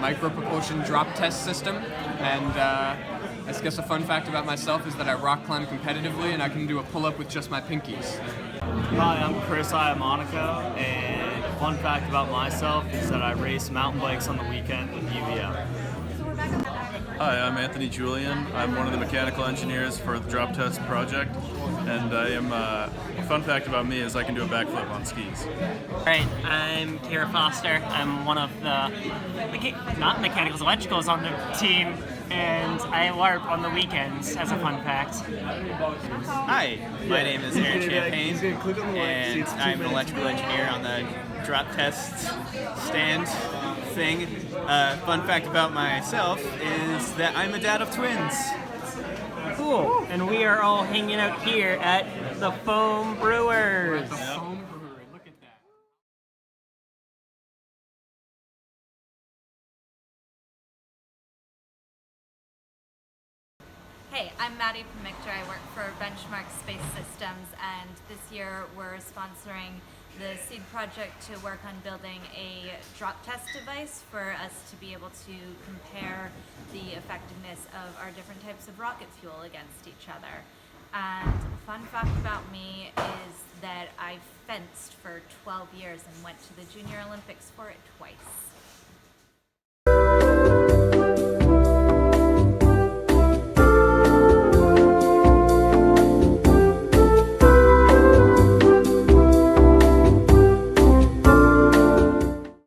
micropropulsion drop test system, and I guess a fun fact about myself is that I rock climb competitively and I can do a pull-up with just my pinkies. Hi, I'm Chris Monaco, and a fun fact about myself is that I race mountain bikes on the weekend with UVM. Hi, I'm Anthony Julian. I'm one of the mechanical engineers for the drop test project, and a fun fact about me is I can do a backflip on skis. Alright, I'm Kara Foster. I'm one of the, not mechanicals, electricals on the team, and I LARP on the weekends as a fun fact. Hi, my name is Aaron Champagne, and I'm an electrical engineer on the drop test stand thing. Fun fact about myself is that I'm a dad of twins. Cool, and we are all hanging out here at the Foam Brewers. Foam Brewery, look at that. Hey, I'm Maddie from Victor. I work for Benchmark Space Systems, and this year we're sponsoring the seed project to work on building a drop test device for us to be able to compare the effectiveness of our different types of rocket fuel against each other. And a fun fact about me is that I fenced for 12 years and went to the Junior Olympics for it twice.